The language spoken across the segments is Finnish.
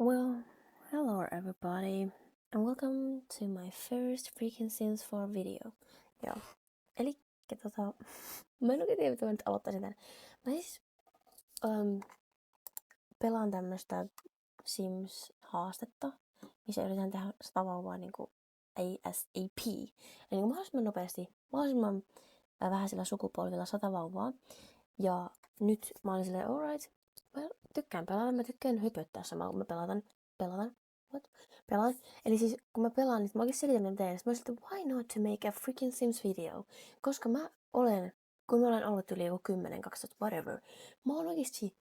Well, hello everybody, and welcome to my first freaking Sims 4 video. Joo. Eli mä en oikein tiedä, mitä mä nyt aloittaisin tän. Mä siis pelaan tämmöstä Sims-haastetta, missä yritetään tehdä 100 vauvaa niinku ASAP. Eli niinku mahdollisimman nopeasti, mahdollisimman vähäisillä sukupolvilla 100 vauvaa. Ja nyt mä olin silleen, alright, mä tykkään pelata, mä tykkään höpöttää samalla kun mä pelaan. Eli siis kun mä pelaan, niin mä oikein selitän mitä teen. Mä olin silleen, why not to make a freaking Sims video? Koska kun mä olen ollut yli joku 10, 12, whatever, mä oon oikeesti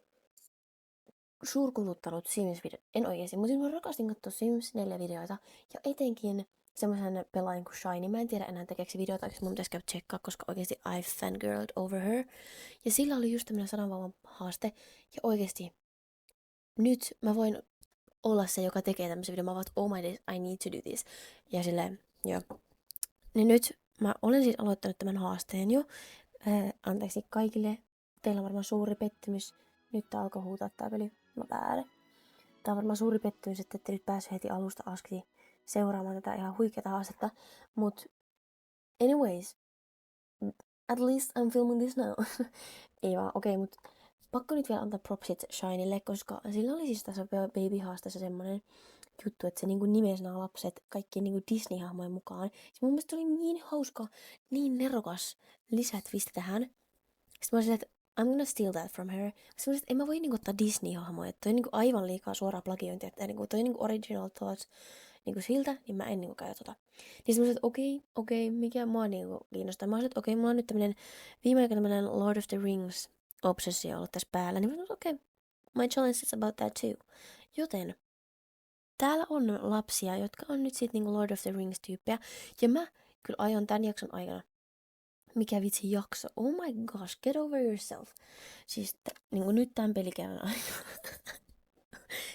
suurkuluttanut Sims-videoita. En oikeesti, mutta siis mä rakastin katsoa Sims 4-videoita. Ja etenkin semmoisen pelaajan kuin Shiny. Mä en tiedä enää tekeeksi videoita, koska mun pitäisi käydä tsekkaa, koska oikeesti I've fangirled over her. Ja sillä oli just tämmönen 100 vauvan haaste. Ja oikeesti, nyt mä voin olla se, joka tekee tämmöisen videon. Mä vaan, oh my days, I need to do this. Ja silleen, joo. Niin nyt mä olen siis aloittanut tämän haasteen jo. Anteeksi kaikille. Teillä on varmaan suuri pettymys. Nyt tää alkoi huutaa tää peli. Mä päälle. Tää on varmaan suuri pettymys, että ette nyt päässyt heti alusta asti seuraamaan tätä ihan huikeata haastetta. Mut anyways, at least I'm filming this now. Ei vaan, okei, mut pakko nyt vielä antaa propsit Shinylle, koska sillä oli siis tässä baby-haasteessa semmonen juttu, että se niinku nimesi nämä lapset kaikkien niinku Disney-hahmojen mukaan. Se mun mielestä oli niin hauska, niin nerokas lisätwisti tähän. Sitten mä olisin, että I'm gonna steal that from her. Sitten että en mä voi niinku ottaa Disney-hahmoja, että toi on niinku aivan liikaa suoraa plagiointia, että niinku, toi on niinku original thoughts niinku siltä, niin mä en niinku käy tota. Niin semmoiset, että okei, mikä mua niinku kiinnostaa. Mä olisin, että okei, mulla on nyt tämmönen viime aikoina tämmönen Lord of the Rings obsessio ollut tässä päällä, niin mä sanoin, okei, my challenge is about that too. Joten täällä on lapsia, jotka on nyt sit niinku Lord of the Rings-tyyppejä, ja mä kyllä aion tän jakson aikana, mikä vitsi jakso, oh my gosh, get over yourself. Siis niinku nyt tämän pelikäynnän aikana,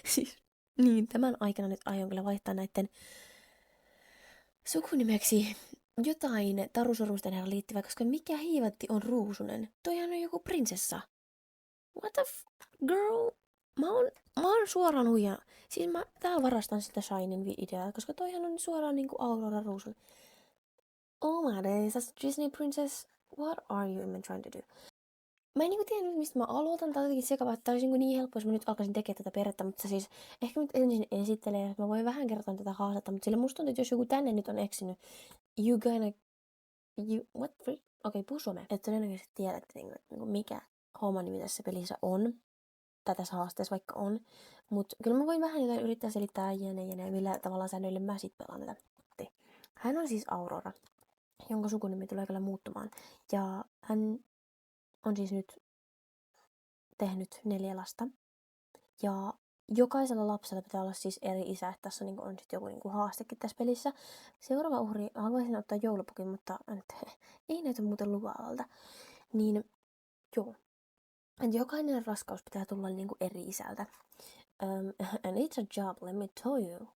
siis niin, tämän aikana nyt aion kyllä vaihtaa näitten sukunimeksi jotain Taru Sormusten herran liittyvää, koska mikä hiivatti on Ruusunen? Toihan on joku prinsessa. What the girl? Mä oon suoraan huijana. Siis mä täällä varastan sitä Shinin ideaa, koska toihan on suoraan niinku Aurora Ruusunen. Oh my days, that's Disney princess. What are you even trying to do? Mä en niinku tiedä mistä mä aloitan. Tää on jotenkin sekavaa, että tää olisi niin helppo, jos mä nyt alkaisin tekemään tätä perhettä, mutta siis ehkä nyt ensin esittelee, että mä voin vähän kertoa tätä haastetta, mutta sillä musta tuntuu, että jos joku tänne nyt on eksynyt, what freak? Okei, puhu suomea. Että todennäköisesti tiedätte, niinku, mikä homma nimi tässä pelissä on. Tai tässä haasteessa vaikka on. Mutta kyllä mä voin vähän jotain yrittää selittää jne, millä tavalla säännöille mä sit pelaan tätä. Hän on siis Aurora, jonka sukunimi tulee kyllä muuttumaan. Ja hän on siis nyt tehnyt 4 lasta. Ja jokaisella lapsella pitää olla siis eri isä. Tässä on sitten joku niinku haastekin tässä pelissä. Seuraava uhri, haluaisin ottaa joulupukin, mutta ei näytä muuten luvaavalta. Niin joo. Jokainen raskaus pitää tulla niinku eri isältä. And it's a job, let me tell you.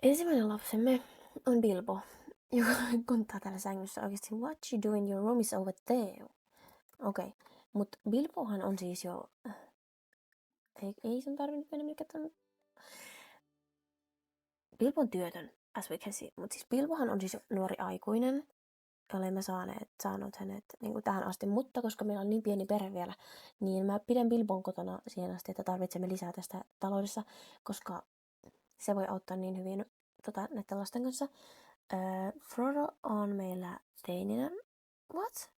Ensimmäinen lapsemme on Bilbo, joka konttaa täällä sängyssä oikeesti. What you doing? Your room is over there. Okei, mut Bilbohan on siis jo... Ei sen tarvinnut mennä mikä tämän... Bilbo on työtön, as we can see. Mut siis Bilbohan on siis jo nuori aikuinen. Olemme saanut hänet niin kuin tähän asti, mutta koska meillä on niin pieni perhe vielä, niin mä pidän Bilbon kotona siihen asti, että tarvitsemme lisää tästä taloudessa, koska se voi auttaa niin hyvin näiden lasten kanssa. Frodo on meillä teininä. What?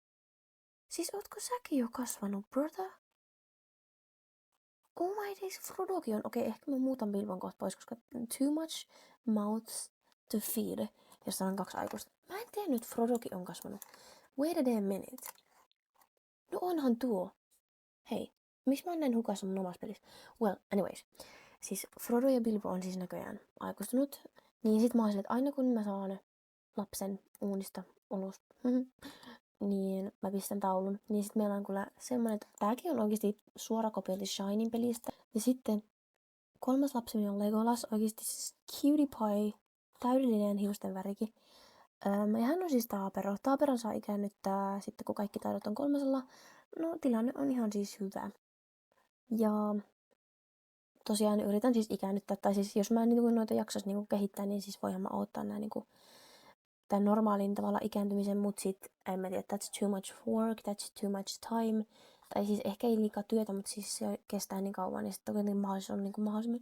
Siis ootko säkin jo kasvanut, brother? Oh my days, Frodokin on. Okei, ehkä mä muutan Bilbon kohta pois, koska too much mouths to feed, jos on 2 aikuista. Mä en tiennyt, että Frodokin on kasvanut. Wait a damn minute. No onhan tuo. Hei, miksi mä oon näin hukassa mun omassa pelissä? Well, anyways. Siis Frodo ja Bilbo on siis näköjään aikuistunut. Niin sit mä oon että aina kun mä saan lapsen uunista ulos, niin mä pistän taulun. Niin sit meillä on kyllä semmonen, että tääkin on oikeesti suora kopiointi Shinin pelistä. Ja sitten 3. lapseni on Legolas, oikeesti siis cutie pie, täydellinen hiusten värikin. Ja hän on siis taapero. Taaperon saa ikäännyttää sitten, kun kaikki taidot on 3. No, tilanne on ihan siis hyvä. Ja tosiaan yritän siis ikäännyttää, tai siis jos mä en niin noita jaksaisi niin kehittää, niin siis voihan mä odottaa nää niin tämän normaalin tavalla ikääntymisen, mutta sit en mä tiedä, that's too much work, that's too much time, tai siis ehkä ei liikaa työtä, mutta siis se kestää niin kauan, ja sitten on mahdollisuus on niin mahdollisimman,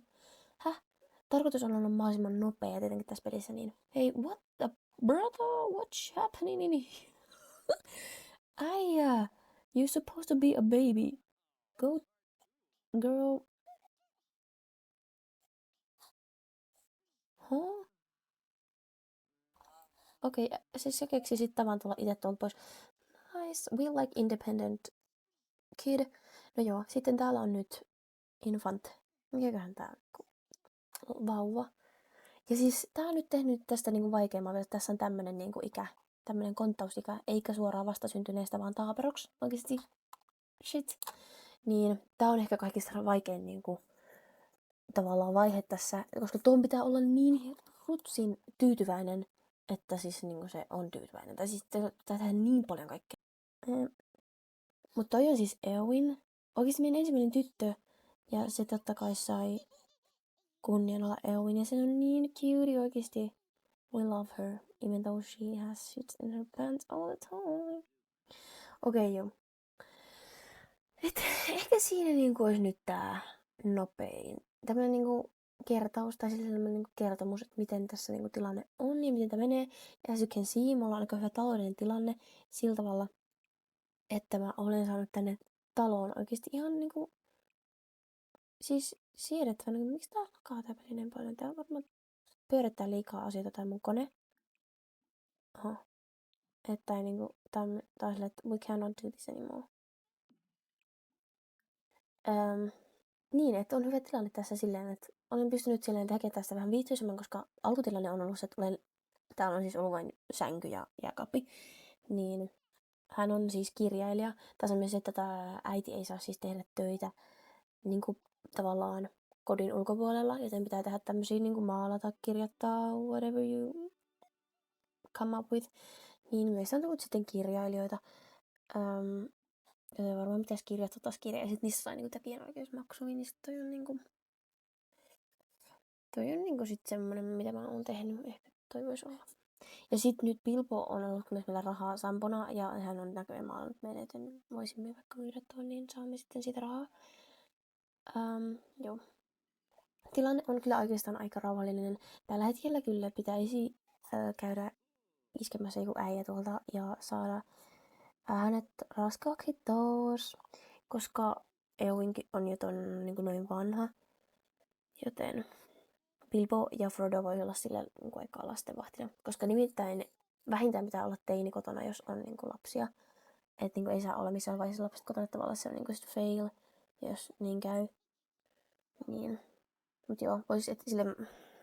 tarkoitus on olla mahdollisimman nopea tietenkin tässä pelissä, niin hei, what the brother, what's happening? Äijä, you're supposed to be a baby, go girl, huh? Okei, siis se keksi sit tavan tulla itse tuolta pois. Nice, we like independent kid. No joo, sitten täällä on nyt infant. Mikäköhän tää vauva. Ja siis tää on nyt tehnyt tästä niinku vaikeamman, että tässä on tämmönen niinku ikä, tämmönen konttausikä, eikä suoraan vastasyntyneestä, vaan taaperoksi. Oikeesti shit. Niin tää on ehkä kaikista vaikein niinku tavallaan vaihe tässä, koska tuon pitää olla niin rutsin tyytyväinen, että siis niinku se on tyytyväinen. Tai siis pitää tehdä niin paljon kaikkea. Mutta toi on siis Eowyn. Oikeesti meidän ensimmäinen tyttö. Ja se totta kai sai kunnian olla Eowyn. Ja se on niin cute oikeesti. We love her. Even though she has shit in her pants all the time. Okei, joo. Et ehkä siinä niinku olisi nyt tää nopein. Tämmönen niinku kertaus tai siis sellainen niinku kertomus, että miten tässä niinku tilanne on ja miten tämä menee. Ja as you can see, mulla on aika hyvä taloudellinen tilanne sillä tavalla, että mä olen saanut tänne taloon oikeesti ihan niinku siis siedettävänä, miksi tää lakaa tää peli niin paljon? Tää varmaan pyörittää liikaa asioita tai mun kone. Aha. Että ei niinku, tää on silleen, että we cannot do this anymore. Niin, että on hyvä tilanne tässä silleen, että olen pystynyt silleen tekemään tästä vähän viihtyisemmän, koska alkutilanne on ollut se, että täällä on siis ollut vain sänky ja jääkaappi. Niin hän on siis kirjailija. Tässä on myös se, että tämä äiti ei saa siis tehdä töitä niin kuin tavallaan kodin ulkopuolella, joten pitää tehdä tämmöisiä niin kuin maalata, kirjoittaa, whatever you come up with. Niin meistä on tullut sitten kirjailijoita, joten varmaan pitäisi kirjoittaa taas kirjaa, ja sitten niissä saa niinku tekijänoikeusmaksuja, niin sit toi on niinku sit semmonen, mitä mä oon tehnyt, ehkä toi voisi olla. Ja sit nyt Bilbo on ollut myös meillä rahaa sampona, ja hän on näköjään maalannut meille, joten voisimme vaikka myydä tuon, niin saamme sitten siitä rahaa. Joo. Tilanne on kyllä oikeastaan aika rauhallinen. Tällä hetkellä kyllä pitäisi käydä iskemässä joku äijä tuolta ja saada hänet raskaaksi taas, koska Eowynkin on jo niin noin vanha, joten Bilbo ja Frodo voi olla sillä niin aikaa lastenvahtina, koska nimittäin vähintään pitää olla teini kotona, jos on niin lapsia. Että niin ei saa olla missään vaiheessa lapset kotona, tavallaan se on niin fail, jos niin käy. Niin. Mut joo, vois, että sille,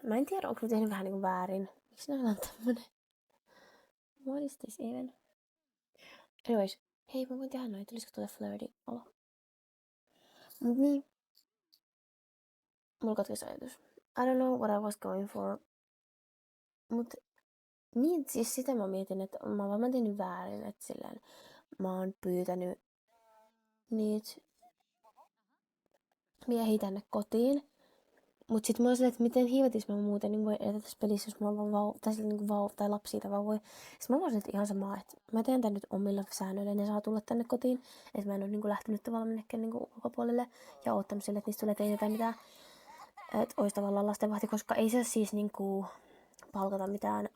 mä en tiedä, onko mä tehnyt vähän niin väärin. Miksi näillä on tämmönen? What is this even? Anyways, hei, mä voin tehdä noin, tulisiko tuota flirty olo? Mut niin, mulla katkesi ajatus. I don't know what I was going for. Mut niin, siis sitä mä mietin, että mä oon varmaan tehnyt väärin, että silleen mä oon pyytänyt niitä miehiä tänne kotiin. Mut sit mä oon silleen, että miten hiivetis mä muuten niin voi edetä tässä pelissä, jos mulla on vaan tai lapsia tai vauvoja. Sit mä voin että ihan samaa, että mä teen tän nyt omilla säännöillä, ne saa tulla tänne kotiin. Että mä en oo niin lähtenyt tavallaan minnekään niin ulkopuolelle ja oottanut sille, että niistä tulee teitä tai mitään. Että ois tavallaan lastenvahti, koska ei se siis niinku palkata mitään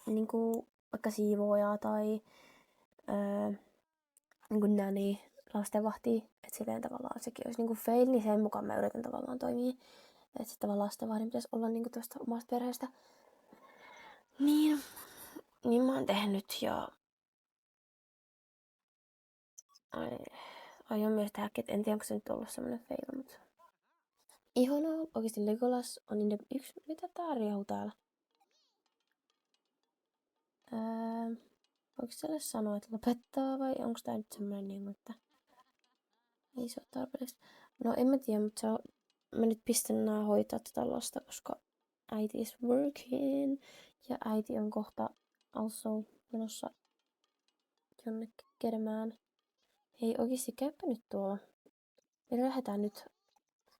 niinku vaikka siivoojaa tai niinku nanny lastenvahtia. Että silleen tavallaan sekin olisi niinku fail, niin sen mukaan mä yritän tavallaan toimia. Että sitten tavallaan lastenvahdin pitäisi olla niinku tuosta omasta perheestä. Niin mä oon tehnyt ja aion myös tehdä, että en tiedä onko se nyt ollut semmonen fail, mutta ihanaa, oikeesti Legolas on yksi, mitä tää riehuu täällä? Voiko siellä sanoa, että lopettaa vai onko tää nyt semmonen niin, että ei se ole tarpeellista? No en mä tiedä, mutta se on, mä nyt pistän nää hoitaa tätä lasta, koska äiti is working ja äiti on kohta also menossa jonnekin kermään. Hei oikeesti käypä nyt tuolla. Me lähdetään nyt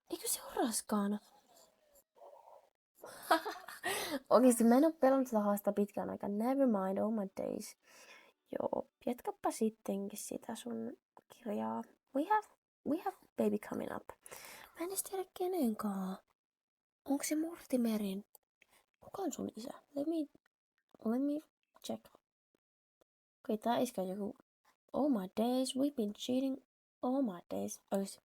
Eikö se ole raskaana? Oikeesti mä en oo pelannut sitä haastaa pitkään aikaan. Never mind, oh my days. Joo, jatkappa sittenkin sitä sun kirjaa. We have baby coming up. Mä en edes tiedä kenenkaan. Onko se Mortimerin? Kuka on sun isä? Let me check. Okei, tää iskä on joku... Oh my days, we've been cheating. Oh my days. Ois.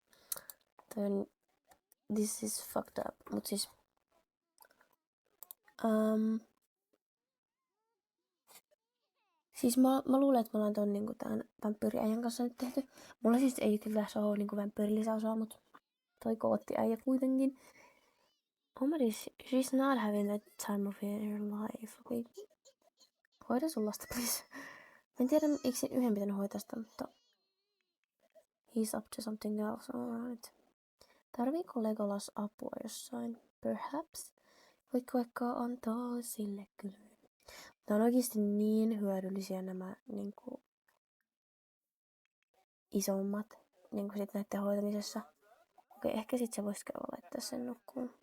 This is fucked up. Mut siis... Siis mä luulen, että mä ollaan ton niinku tän vampyyriäijän kanssa nyt tehty. Mulla siis ei kyllä tässä oo niinku vampyyrilisäosaa, mut toi koottiäijä kuitenkin. Oh my days, she's not having the time of her life. Okei. Hoida sun lasta, please. Mä en tiedä, eikö sen yhden pitänyt hoitaa sitä, mutta... He's up to something else, alright. Tarviiko Legolas apua jossain? Perhaps? Voitko vaikka antaa sille kyllä? Nämä on oikeasti niin hyödyllisiä nämä niinku, isommat niinku sit näiden hoitamisessa. Okei, ehkä sit se vois käydä laittaa sen nukkuun.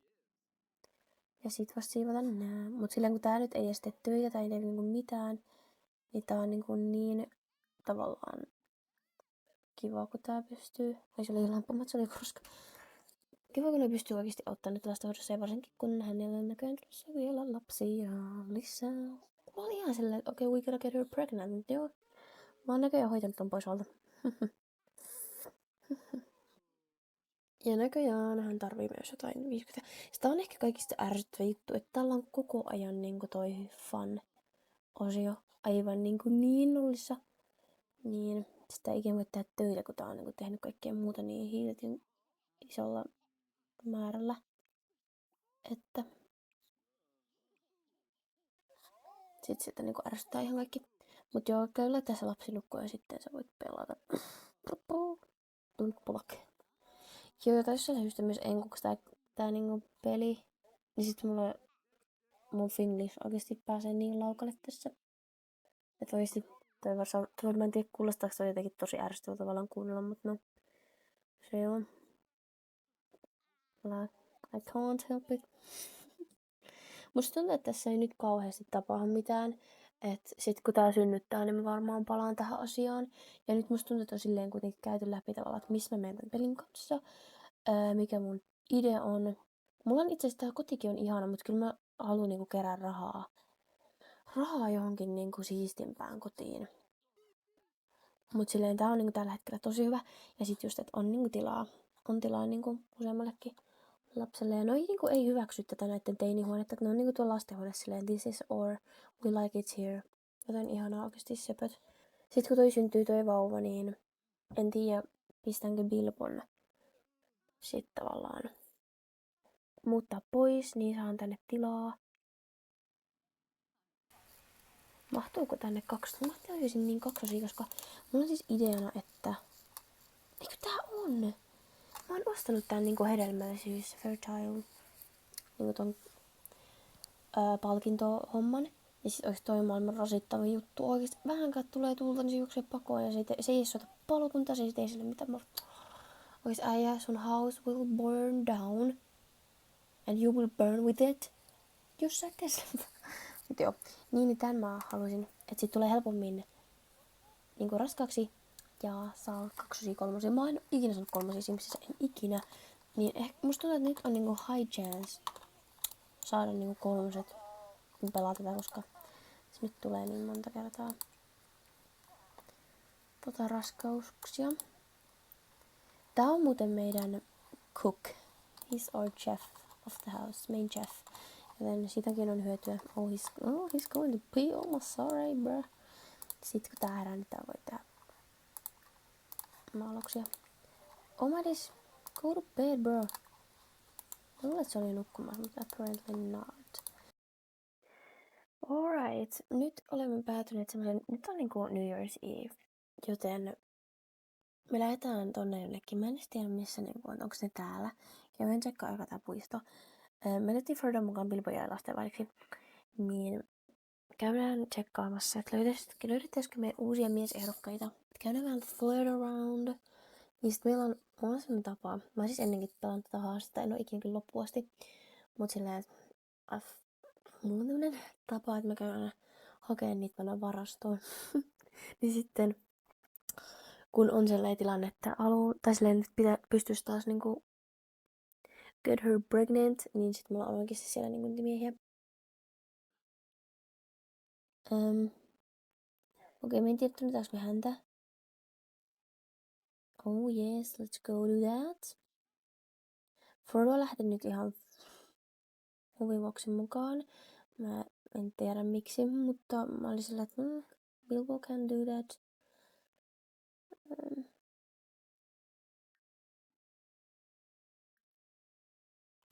Ja sit vasta siivota nää. Mut silleen kun tää nyt ei edes tee töitä tai ei tee niinku mitään, niin tää on niinku niin tavallaan kiva, kun tää pystyy. Ai se oli lampamat, se oli koska. Kiva, kun ne pystyy oikeesti auttamaan nyt lastenhoidossa ja varsinkin kun hänellä on näköjään tulossa vielä lapsia lisää. Mä olin ihan silleen, että okei, we gotta get her pregnant, joo. Mä oon näköjään hoitanut ton pois alta. Ja näköjään hän tarvii myös jotain 50. Sitä on ehkä kaikista ärsyttävä juttu, että tällä on koko ajan niinku toi fun-osio aivan niin nollissa. Niin sitä ei ikinä voi tehdä töitä, kun tää on niinku tehnyt kaikkea muuta niin hiiletin isolla määrällä. Että sit sitä niinku ärsyttää ihan kaikki. Mut joo, käy laittaa se lapsi nukkuun ja sitten sä voit pelata. Tulppulak. Joo, tässä syystä myös enkuksi tää niinku peli. Niin sit mun Finglish oikeesti pääsee niin laukalle tässä. Että oikeesti mä en tiedä kuulostaako toi jotenkin tosi ärsyttävä tavallaan kuunnella, mutta no. Se on. I can't help it. Musta tuntuu, että tässä ei nyt kauheasti tapahdu mitään. Et sit kun tää synnyttää, niin mä varmaan palaan tähän asiaan. Ja nyt musta tuntuu, että on silleen kuitenkin käyty läpi tavallaan, että missä mä menen tämän pelin kanssa. Mikä mun idea on. Mulla on itse asiassa tää kotikin on ihana, mutta kyllä mä haluan niinku kerää rahaa. Rahaa johonkin niinku siistimpään kotiin. Mut silleen tää on niinku tällä hetkellä tosi hyvä. Ja sit just, että on niinku tilaa. On tilaa niinku useammallekin lapselle. Ja noi niinku ei hyväksy tätä näitten teinihuonetta. Että ne on niinku tuolla lastenhuone silleen this is or we like it here. Joten ihanaa oikeesti söpöt. Sitten kun toi syntyy toi vauva, niin en tiedä pistänkö Bilbon sit tavallaan muuttaa pois, niin saan tänne tilaa. Mahtuuko tänne kaksi? Mä ajattelin niin kaksosia, koska mulla on siis ideana, että... Eikö tää on? Mä oon ostanut tän niinku hedelmällisyys, fertile, niinku ton palkintohomman. Ja sit ois toi maailman rasittava juttu. Oikeesti vähänkään tulee tulta, niin se juoksee pakoon ja se ei soita palokunta, se ei sille mitään. Oikeesti äijä, sun house will burn down. And you will burn with it. Jos sä et tee sitä. Mut joo, niin tän mä haluaisin, että sit tulee helpommin niinku raskaaksi ja saa kaksosia, kolmosia. Mä en ikinä saanut kolmosia Simsissä, en ikinä. Niin ehkä musta tuntuu, että nyt on niinku high chance saada niinku kolmoset, kun pelaa tätä, koska se nyt tulee niin monta kertaa raskauksia. Tää on muuten meidän cook. He's our chef of the house, main chef. Joten sitäkin on hyötyä. He's going to pee. Oh, sorry, bro. Sitten kun tää herää, niin tää voi tehdä maalauksia. Oh my days. Go to bed, bro. Mä luulen, että se oli nukkumassa, mutta apparently not. Alright. Nyt olemme päätyneet semmoisen... Nyt on niinku New Year's Eve. Joten me lähdetään tonne jonnekin. Mä en edes tiedä missä niinku on. Onko ne täällä? Ja mä en tsekkaa joka tää puisto. Me löytiin Frodo mukaan Bilbo ja lasten väliksi. Niin käydään tsekkaamassa, että löydettäisikö me uusia miesehdokkaita. Käydään vähän flirt around. Ja sit mulla on sellainen tapa, mä oon siis ennenkin pelannut tätä haastetta, en oo ikinä kyllä loppuun asti, mut silleen, että mulla on tämmönen tapa, että mä käyn aina hakemaan niitä tänne varastoon. Niin sitten, kun on sellainen tilanne, että tai silleen, että pystyisi taas niinku get her pregnant, niin sit mulla on oikeesti siellä niinku niitä miehiä. Okei, mä en tiedä, tunnetaanko me häntä. Oh yes, let's go do that. Frodo on lähtenyt ihan huvivoksin mukaan. Mä en tiedä miksi, mutta mä olin sillä, että Bilbo can do that.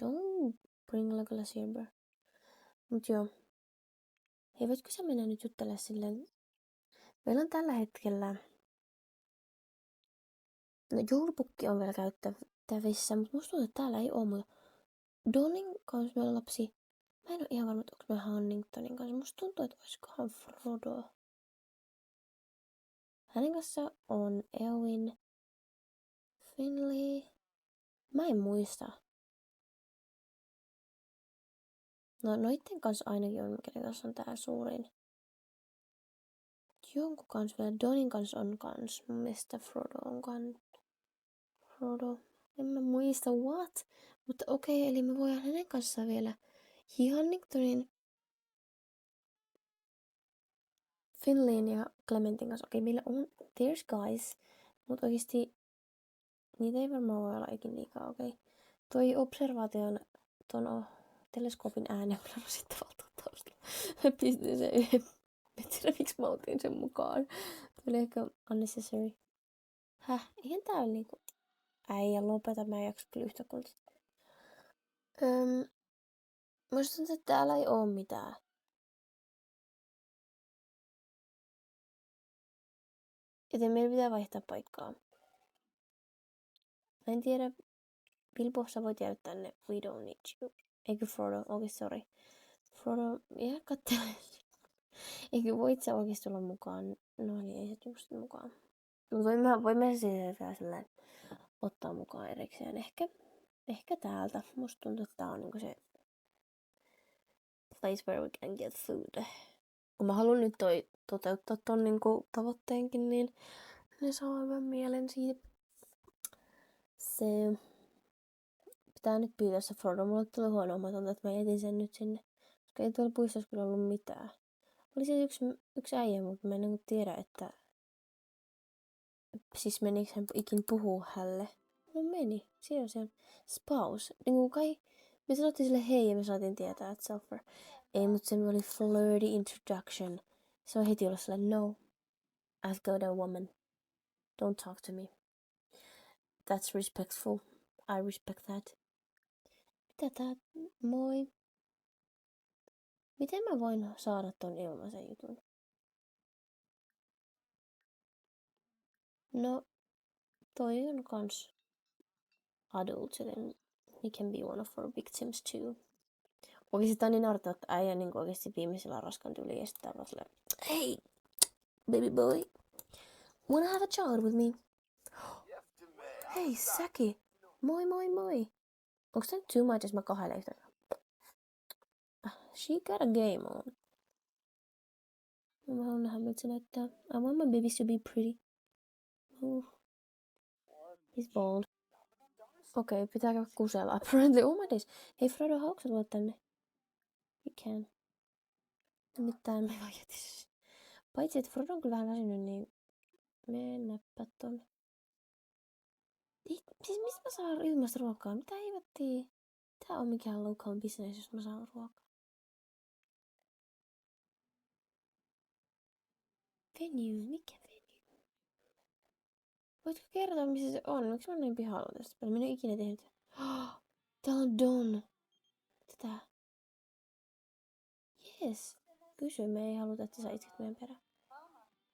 Don't bring Legolas here, bro. Mut joo. Hei, voitko sä mennä nyt juttelemaan silleen? Meillä on tällä hetkellä... No, joulupukki on vielä käyttävissä, mutta musta tuntuu, että täällä ei oo muuta. Donin kanssa meillä on lapsi. Mä en oo ihan varma, että onko me Huntingtonin kanssa. Musta tuntuu, että olisikohan Frodo. Hänen kanssa on Eowyn, Finley. Mä en muista. No noitten kanssa ainakin on, kenen kanssa on tää suurin. Jonkun kanssa vielä. Donin kanssa on kans. Mun mielestä Frodo on kans. Frodo. En mä muista, what? Mutta okei, eli me voidaan hänen kanssaan vielä. Huntingtonin, Finleyn ja Clementin kanssa. Okei, meillä on, there's guys. Mutta oikeesti, niitä ei varmaan voi olla ikinä liikaa, okei. Toi observaation, ton teleskoopin ääni on kyllä rasittavalta taustalla. Mä pistin sen yhden. En tiedä miksi mä otin sen mukaan. Tuo oli ehkä unnecessary. Eihän tää ole niinku... Äijä, lopeta, mä en jaksa kyllä yhtä kuntia. Musta tuntuu, että täällä ei oo mitään. Joten meidän pitää vaihtaa paikkaa. Mä en tiedä. Bilbo, sä voit jäädä tänne. We don't need you. Eikö Frodo? Oikeesti, sorry. Frodo, jää kattele. Eikö voit sä oikeesti tulla mukaan? No niin, ei se just mukaan. Mutta voimme siis vielä sellainen ottaa mukaan erikseen ehkä täältä. Musta tuntuu, että tää on niinku se place where we can get food. Kun mä haluan nyt toteuttaa ton niinku tavoitteenkin, niin ne saa aivan mielen siitä. Se pitää nyt pyytää se Frodo. Mulle tuli huono omatonta, että mä jätin sen nyt sinne. Koska ei tuolla puistossa kyllä ollut mitään. Oli siis yksi äijä, mutta mä en niinku tiedä, että... Siis menikö hän ikin puhuu hälle? No meni. Siinä on se spouse. Niinku kai... Me sanottiin sille hei ja me saatiin tietää, että Selfer. Ei, mutta se oli flirty introduction. Se on heti ollut sellainen, no. I've got a woman. Don't talk to me. That's respectful. I respect that. Mitä tää? Moi. Miten mä voin saada ton ilmaisen jutun? No, toi on kans adult, joten he can be one of our victims too. Oikeesti tää on niin arvottava, että äijä niin oikeesti viimeisellä raskan tyyliin ja sitten tää silleen, hey, baby boy, wanna have a child with me? Hei, Säki! Moi moi moi! Onks tää nyt too much, jos mä kahdelle yhtä? She got a game on. Mä haluan nähdä, miltä se näyttää. I want my babies to be pretty. He's bald. Okei, pitääkö kusella? Apparently, oh my days. Hei Frodo, haluatko sä tulla tänne? You can. Mitään me vaan jätis. Paitsi, että Frodo on kyllä vähän väsynyt, niin me näppää tonne. Siis mistä mä saan ilmasta ruokaa? Mitä hivattiin? Tää on mikään local business, jos mä saan ruokaa. Venue, mikä venue? Voitko kertoa, missä se on? Miksi mä näin pihalla tästä? Mä en ole ikinä tehnyt. Tää on Don. Tätä. Yes. Kysy, me ei haluta, että sä itket meidän perään.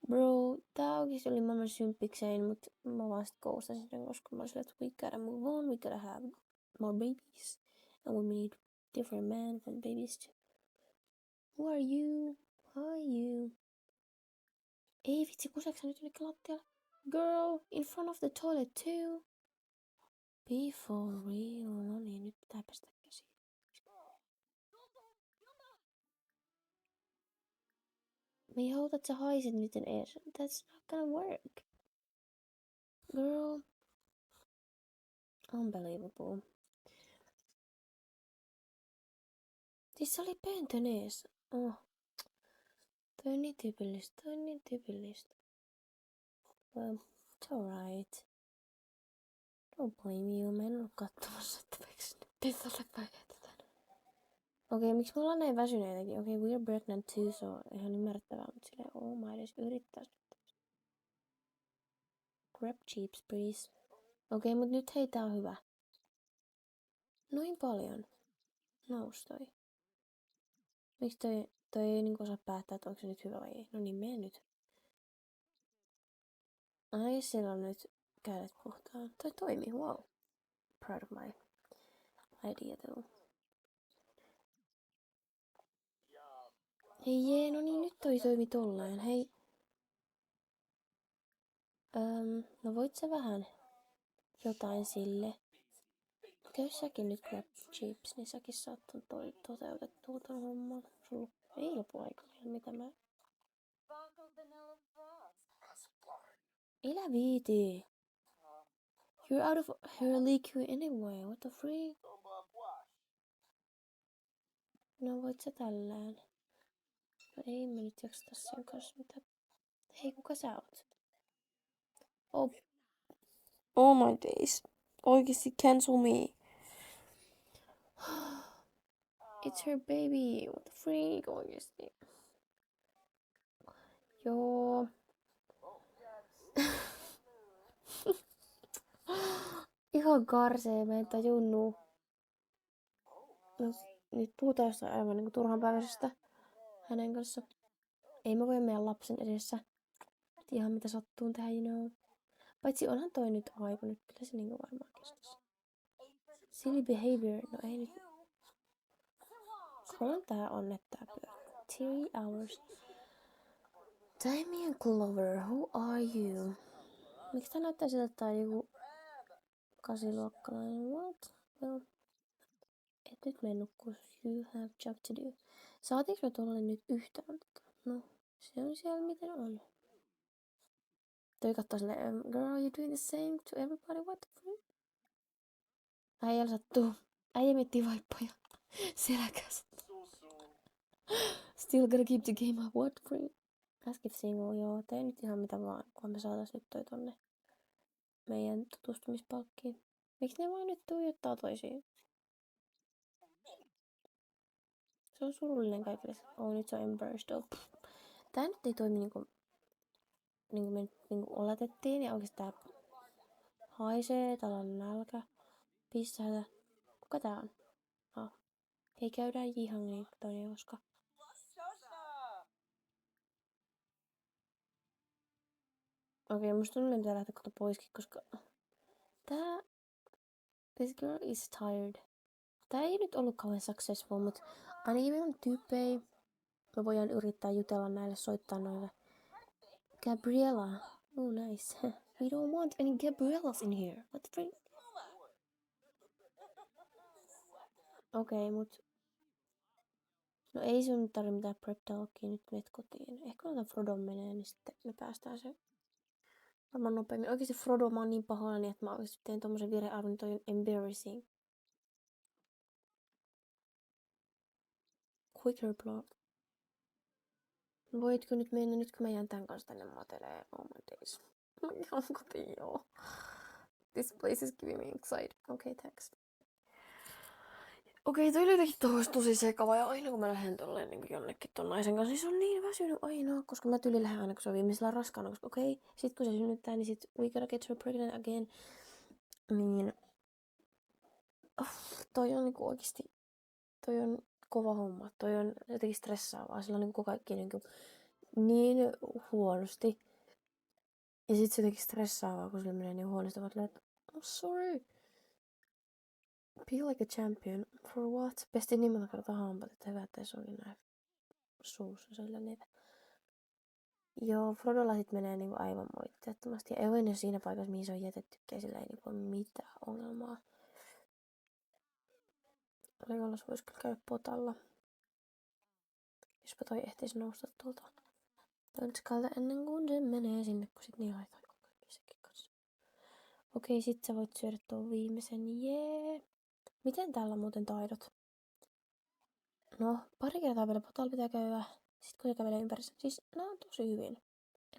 Bro, tää oikeesti oli maailman symppiksein, mut mä vaan sit koustasin sen, koska mä olin sillä, että we gotta move on, we gotta have more babies. And we need different men for babies too. Who are you? How are you? Ei vitsi, kuseeksä nyt jonnekin lattialle? Girl, in front of the toilet too. Be for real. No niin, nyt pitää pestä käsiä. Me hope että sä haiset nyt ees. That's not gonna work. Girl. Unbelievable. Siis se oli pöntön ees. Oh. Toi on niin tyypillistä. Well, it's alright. Don't blame you. Mä en ollut kattomassa, että pitäisi päivitetään. Okei, miksi me ollaan näin väsyneitäkin? Okei, we're pregnant too, so ihan ymmärrettävää, mutta silleen, mä edes yrittäis nyt. Grab chips, please. Okei, mut nyt hei, tää on hyvä. Noin paljon. Nous toi. Miksi toi ei niinku osaa päättää, että onko se nyt hyvä vai ei? No niin, mene nyt. Ai, siellä on nyt kädet puhtaan. Toi toimii, wow. Proud of my idea though. Hei jee, no niin, nyt toi toimi tolleen. Hei. No voit sä vähän jotain sille. Käy säkin nyt grab chips, niin säkin saat toteutettua ton homman. Sulla ei lopu aika vielä, mitä mä... Elä viiti. You're out of her liquid anyway, what the freak? No voit sä tällään. No ei mä nyt jaksata sen kanssa mitä... Hei, kuka sä oot? Oh my days. Oikeesti cancel me. It's her baby. What the freak oikeesti. Joo. Ihan karsee, mä en tajunnut. No, nyt puhutaan jostain aivan niinku turhanpäiväisestä hänen kanssa. Ei mä voi meidän lapsen edessä. Ihan mitä sattuu tähän, you know. Paitsi onhan toi nyt aipunut. Kyllä se niinku varmaan kestäisi. Silly behavior. No ei nyt. Kauan tää on, että tää pyörii. 3 hours. Damien Clover, who are you? Miksi tää näyttää siltä, että tää on joku 8-luokkalainen? What? Well, et nyt mene nukkuu. You have job to do. Saatiinko me tolle nyt yhtään? No, se on siellä miten on. Toi kattoo silleen, girl, you doing the same to everybody? What the fuck? Äijällä sattuu. Äijä miettii vaippoja. Selkää sattuu. Still gotta keep the game up. What the fuck? Ask single, joo. Tee nyt ihan mitä vaan, kun me saatais nyt toi tonne meidän tutustumispalkkiin. Miksi ne vaan nyt tuijottaa toisiin? Se on surullinen kaikille. Oh, nyt se on embarrassed. Oh, tää nyt ei toimi niinku me niinku oletettiin. Ja oikeesti tää haisee, täällä on nälkä. Pissähätä. Kuka tää on? Ah. Hei, käydään Jihangiin toinen koska. Okei, musta tuntuu, että lähteä kohta poiskin, koska this girl is tired. Tää ei nyt ollut kauhean successful, mutta ainakin meillä on tyyppejä. Me voidaan yrittää jutella näille, soittaa noille. Gabriella. Oh nice. We don't want any Gabriellas in here. What the freak? Okei, mut... No ei sun tarvi mitään prep talkia, nyt menet kotiin. Ehkä kun Frodon menee, niin sitten me päästään se varmaan nopeammin. Oikeesti Frodo, mä oon niin pahoillani, että mä oikeesti teen tommosen virhearvon, toi on embarrassing. Quicker plot. Voitko nyt mennä, nyt kun mä jään tän kanssa tänne matelee? Oh my days. Mä ihan kotiin, joo. This place is giving me anxiety. Okay, thanks. Okei, toi oli jotenkin tosi sekava ja aina kun mä lähden tolleen niin jonnekin ton naisen kanssa, niin se on niin väsynyt aina, koska mä tyli lähden aina kun se on viimeisellä raskaana, koska okei, sit kun se synnyttää, niin sit we gotta get her pregnant again. Niin, toi on niinku oikeesti, toi on kova homma, toi on jotenkin stressaavaa, sillä on niinku kaikki niinku niin huonosti. Ja sit se jotenkin stressaavaa, kun sillä menee niin huonosti, vaan että I'm sorry. Be like a champion. For what? Pesti niin monta kertaa hampaat, että hyvä, ettei se oli näin suussa sillä niitä. Joo, Frodolla sit menee niinku aivan moitteettomasti. Ja Eowyn siinä paikassa, mihin se on jätettykään, sillä ei niinku ole mitään ongelmaa. Legolas vois kyllä käydä potalla. Jospa toi ehtiisi nousta tuolta pönskalta ennen kuin se menee sinne, kun sit niin aikaa ongelmia sekin kanssa. Okei, sit sä voit syödä tuon viimeisen, jee. Miten täällä on muuten taidot? No, pari kertaa vielä potalla pitää käydä. Sit kun se kävelee ympäri, siis nää on tosi hyvin.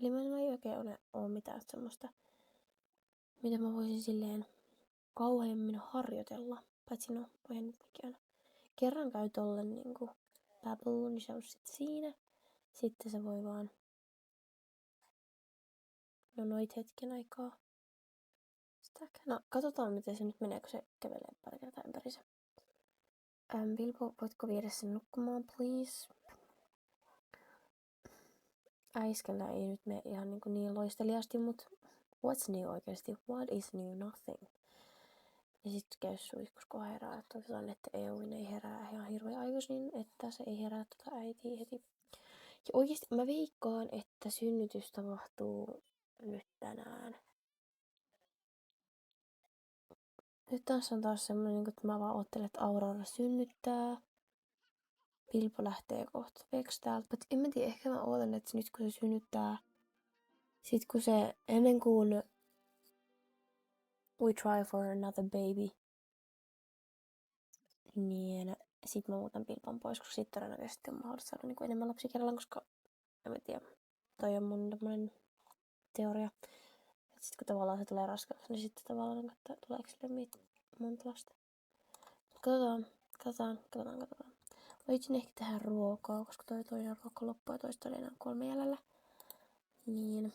Eli mä ei oikein ole mitään semmoista, mitä mä voisin silleen kauheammin harjoitella. Paitsi no, voihan nyt aina. Kerran käy tolle niinku Babble, niin se on sit siinä. Sitten se voi vaan noit hetken aikaa. No, katsotaan miten se nyt menee, kun se kävelee pari kertaa ympärissä. Bilbo, voitko viedä sen nukkumaan, please? Äiskellä ei nyt mene ihan niin loisteliasti, mutta what's new oikeesti? What is new? Nothing. Ja sit käy suihkus, kun herää, että toivotaan, että Eowyn ei herää ihan hirveän aikaisin, että se ei herää äitiä heti. Ja oikeesti mä veikkaan, että synnytys tapahtuu nyt tänään. Nyt tässä on taas semmonen, että mä vaan oottelen, että Aurora synnyttää. Bilbo lähtee kohta veksi täältä. Mutta en mä tiedä, ehkä mä ootan, että nyt kun se synnyttää, sit kun se ennen kuin we try for another baby, niin sit mä muutan Bilbon pois, koska sit todennäköisesti on mahdollista saada niin enemmän lapsia kerrallaan, koska en mä tiedä, toi on mun tämmönen teoria. Et sit kun tavallaan se tulee raskaaksi, niin sitten tavallaan katsotaan, tuleeko sille monta lasta. Katsotaan. Voisin ehkä tehdä ruokaa, koska toi toinen ruoka loppuu ja toista oli enää 3 jäljellä. Niin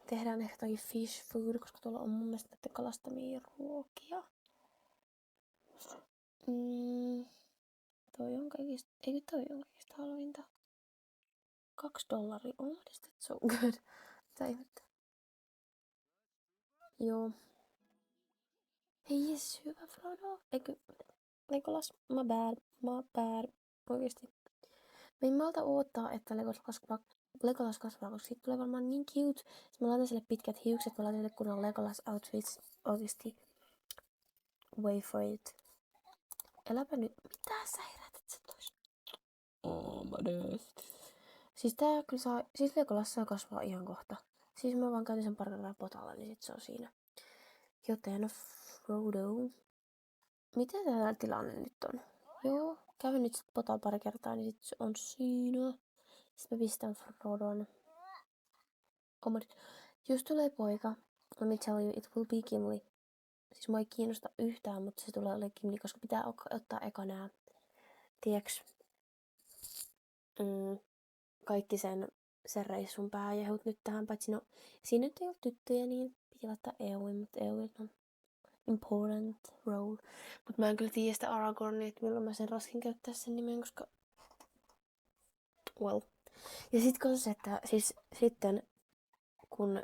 tehdään ehkä toi fish food, koska tuolla on mun mielestä näitä kalastamia ruokia. Toi on kaikista, eikö toi on kaikista halvinta? $2. Oh, is that so good? Mitä ihmettä? Joo. Hei jes, hyvä Frodo. Eikö, Legolas, my bad. Oikeesti. Mä en malta odottaa, että Legolas kasvaa, koska siitä tulee varmaan niin cute. Sitten mä laitan sille pitkät hiukset, mä laitan sille kunnon Legolas outfits. Oikeesti. Wait for it. Eläpä nyt. Mitä sä herätät sä tois? Oh my god. Siis tää kyllä saa, siis Legolas saa kasvaa ihan kohta. Siis mä vaan käytin sen pari kertaa potalla, niin sit se on siinä. Joten Frodo. Miten tää tilanne nyt on? Joo, kävin nyt sit potalla pari kertaa, niin sit se on siinä. Sitten mä pistän Frodon. Jos tulee poika, let me tell you, it will be Gimli. Siis mua ei kiinnosta yhtään, mutta se tulee olemaan Gimli, koska pitää ottaa eka nää, tiiäks, kaikki sen reissun pääjehut nyt tähän, paitsi no, siinä nyt ei ole tyttöjä, niin piti laittaa Eowyn, mutta Eowyn on important role. Mutta mä en kyllä tiedä sitä Aragornia, että milloin mä sen raskin käyttää sen nimen, koska well. Ja sit kun se, että siis sitten kun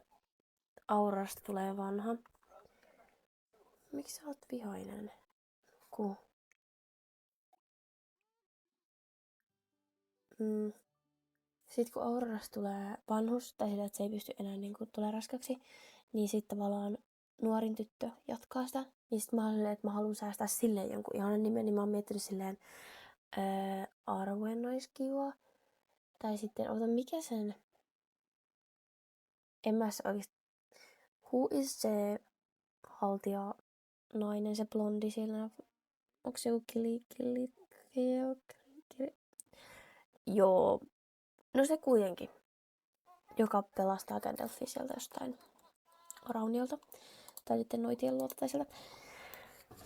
Aurasta tulee vanha. Miksi sä oot vihainen? Sitten kun Aurorasta tulee vanhus, tai sillä, että se ei pysty enää tulee raskaksi, niin sitten tavallaan nuorin tyttö jatkaa sitä. Niin sitten mä olin että mä haluan säästää silleen jonkun ihanan nimen, niin mä oon miettinyt silleen Arwen olisi kiva. Tai sitten, mikä sen... En mä oikeesti... Who is se haltija nainen, se blondi siellä? Onko se joku Kili? Joo. No se kuitenkin. Joka pelastaa Gandalfia sieltä jostain rauniolta. Tai sitten noitien luota tai sieltä.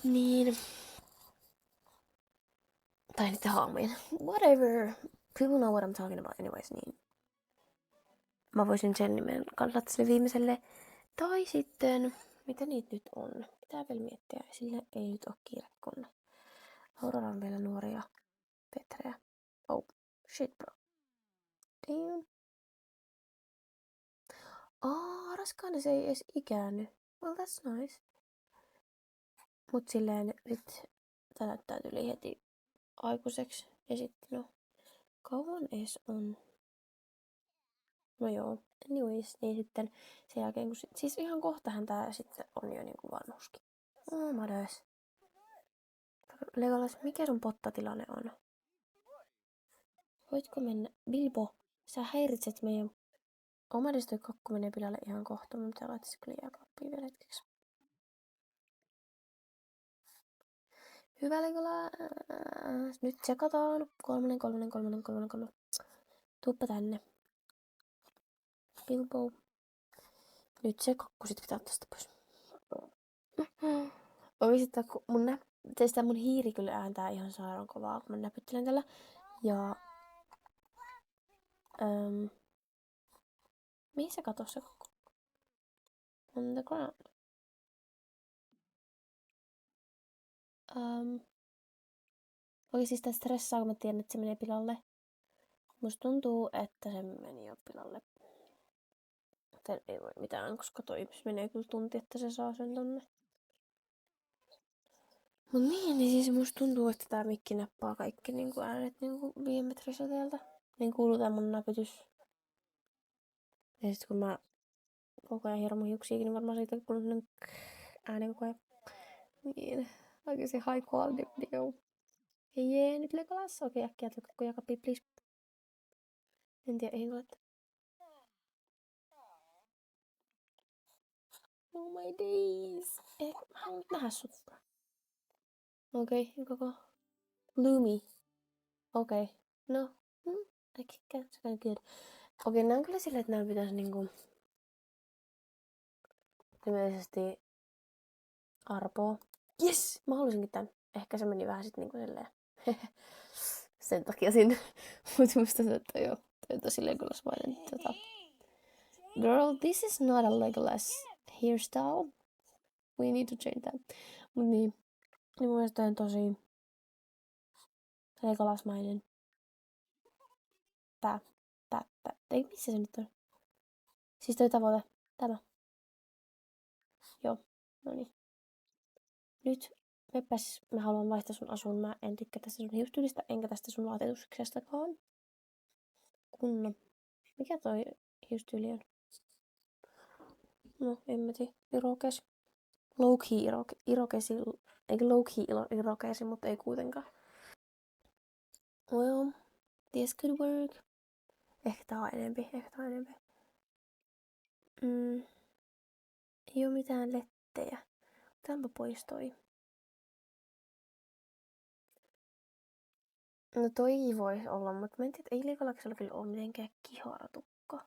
Niin. Tai niiden haamujen. Whatever. People know what I'm talking about anyways. Niin. Mä voisin sen nimen kanssa sille viimeiselle. Tai sitten, mitä niitä nyt on? Pitää vielä miettiä. Sillä ei nyt ole kiire, kun Aurora on vielä nuoria Petreä. Oh, shit bro. Damn. Raskaana se ei edes ikäänny. Well, that's nice. Mut silleen nyt tää näyttää yli heti aikuiseksi. Ja sitten no, kauan ees on. No joo, anyways, niin sitten sen jälkeen, kun siis ihan kohtahan tää sitten on jo niinku vanhuskin. Oh, madäs. Legolas, mikä sun pottatilanne on? Voitko mennä? Bilbo, sä häiritset meidän... Omadis toi kakku menee pilalle ihan kohta, mutta pitää laittaa se kyllä jääkaappiin vielä hetkeksi. Hyvä Legolas. Nyt tsekataan. Kolmonen. Tuuppa tänne. Bilbo. Nyt se kakku sit pitää tästä pois. Oikeesti mun hiiri kyllä ääntää ihan sairaan kovaa, kun mä näpyttelen tällä. Ja... mihin se katosi se kakku? On the ground. Oikein siis tää stressaa, kun mä tiedän, että se menee pilalle. Musta tuntuu, että se meni jo pilalle. Joten ei voi mitään, koska toi menee kyllä tunti, että se saa sen tonne. Mut niin siis musta tuntuu, että tää mikki nappaa kaikki niinku äänet niinku viimetrisäteeltä. Niin kuuluu tää mun näpytys. Ja sit kun mä koko ajan hieron mun hiuksiakin, niin varmaan siitä kun ääni koko ajan. Niin. Oikeesti high quality video. Jee, nyt Legolas. Okei, äkkiä tukku jääkaappiin, please. En tiedä, ei laittaa. Oh my days. Mä haluan nähdä sut. Okei, koko. Lumi. Okei. No. Ehkä se on good. Okei, nää on kyllä silleen, että nää pitäis niinku... ilmeisesti... arpoa. Yes! Mä halusinkin tän. Ehkä se meni vähän sit niinku silleen... sen takia sinne. Mut musta että joo. Toi on tosi Legolasmainen. Girl, this is not a Legolas hairstyle. We need to change that. Mut niin. Niin mun mielestä toi on tosi... Legolasmainen. Tää. Ei, missä se nyt on? Siis toi tavoite. Tämä. Joo. Noniin. Nyt. Meppäs. Mä haluan vaihtaa sun asuun. Mä en tykkää tästä sun hiustyylistä, enkä tästä sun vaatetuksestakaan. Kunno. Mikä toi hiustyyli on? No, en mä tiedä. Irokes. Low-key irokesi. Eikä low-key irokesi, mutta ei kuitenkaan. Well, this could work. Ehkä tää on enempi. Ei oo mitään lettejä. Otetaanpa pois toi. No toi vois olla, mutta mä en tiedä, ei Legolaksella kyllä oo mitenkään kiharatukka.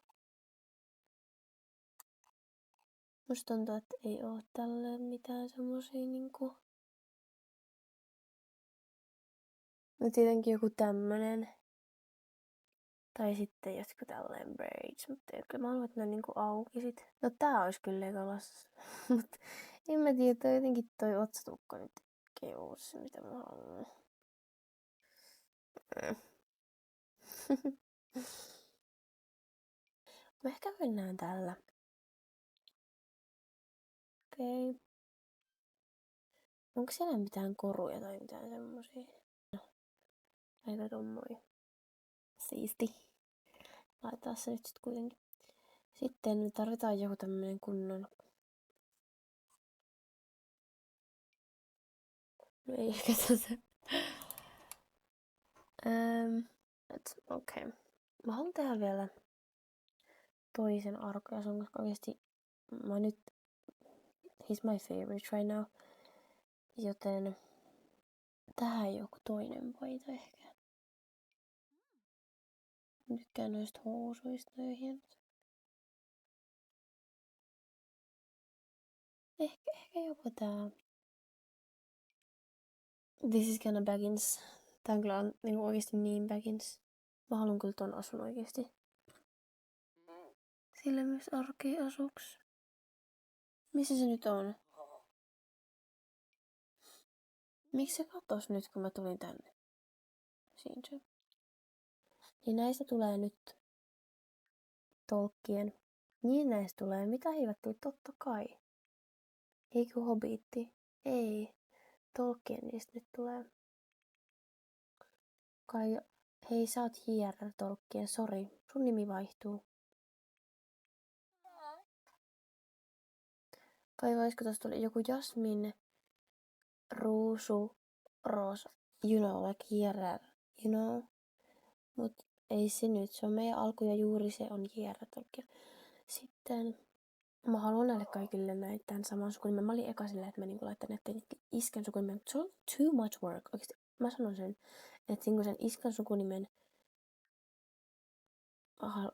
Musta tuntuu, että ei oo tällä mitään semmosia niinku... No tietenkin joku tämmönen. Tai sitten jotkut tälleen braids, mutta kyllä mä haluan, että ne on niinku auki sit. No tää ois kyllä Legolas. Mut en mä tiedä, toi jotenkin toi otsatukka nyt ei oo se mitä mä haluan. Mä ehkä mennään tällä. Okei. Okay. Onko siellä mitään koruja tai mitään semmosia? Aika tommoi. Siisti. Laitetaan se nyt sit kuitenkin. Sitten me tarvitaan joku tämmönen kunnon... No ei ehkä tätä. Okei. Okay. Mä haluan tehdä vielä toisen arkoasun, koska oikeesti mä nyt... He's my favorite right now. Joten tähän joku toinen paita ehkä. Tykkään noista housuista, ne on hienot. Ehkä joku tää. This is kinda Baggins. Tää on kyllä niinku oikeesti niin Baggins. Mä haluan kyllä ton asun oikeesti. Sillä myös arkea asuks. Missä se nyt on? Miksi se katos nyt, kun mä tulin tänne? Siinä se. Niin näistä tulee nyt Tolkien. Niin näistä tulee. Mitä heivattiin? Totta kai. Eikö Hobbitti? Ei. Tolkien niistä nyt tulee. Kai... Hei, sä oot J.R. Tolkien. Sori. Sun nimi vaihtuu. Vai voisiko tosta tulla joku Jasmin Ruusu Roosa. You know, like JRR. You know? Mut ei se nyt. Se on meidän alku ja juuri se on JRR-Tolkien. Sitten mä haluan näille kaikille näitä tämän saman sukunimen. Mä olin eka silleen, että mä niinku laitan näiden iskän sukunimen. Mutta se on too much work. Oikeesti mä sanon sen, että niinku sen iskän sukunimen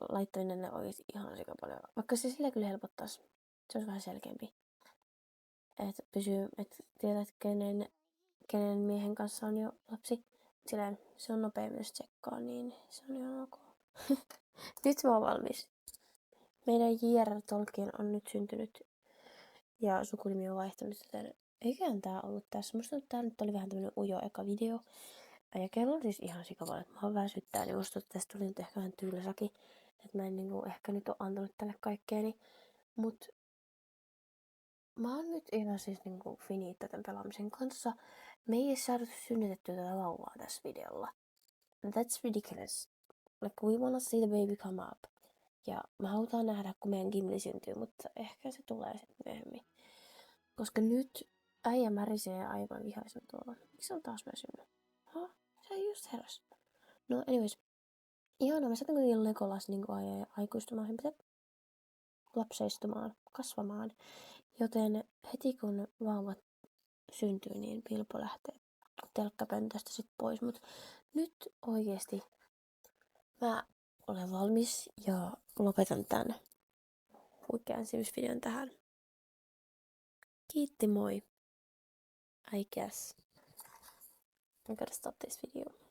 laittaminen ne oikeesti ihan sika paljon. Vaikka se sillä kyllä helpottais. Se olisi vähän selkeämpi. Että pysyy, että tiedät kenen miehen kanssa on jo lapsi. Silleen se on nopea myös tsekkaa, niin se on ihan ok. Nyt mä oon valmis. Meidän J.R. Tolkien on nyt syntynyt ja sukunimi on vaihtunut, joten eiköhän tää ollut tässä. Musta tää nyt oli vähän tämmönen ujo eka video. Ja kello on siis ihan sikavalle, että mä väsyttää, niin musta tuntuu, että tästä tuli nyt ehkä vähän tylsäkin. Että mä en niinku ehkä nyt oo antanut tälle kaikkeeni. Mut mä oon nyt ihan siis niinku finita tän pelaamisen kanssa. Me ei saatu synnytettyä tätä vauvaa tässä videolla. That's ridiculous. Like we wanna see the baby come up. Ja mä halutaan nähdä, kun meidän Gimli syntyy, mutta ehkä se tulee sitten myöhemmin. Koska nyt äijä märisee aivan vihaisena tuolla. Miksi on taas väsynyt? Se just heräs. No anyways. Ihanaa, mä saatan kuitenkin Legolas niin aikuistumaan, hän pitää lapseistumaan, kasvamaan. Joten heti kun vauva syntyy, niin Bilbo lähtee telkkapöntöstä sit pois. Mut nyt oikeesti mä olen valmis ja lopetan tän huikean Sims-videon tähän. Kiitti, moi. I guess. I'm gonna stop this video.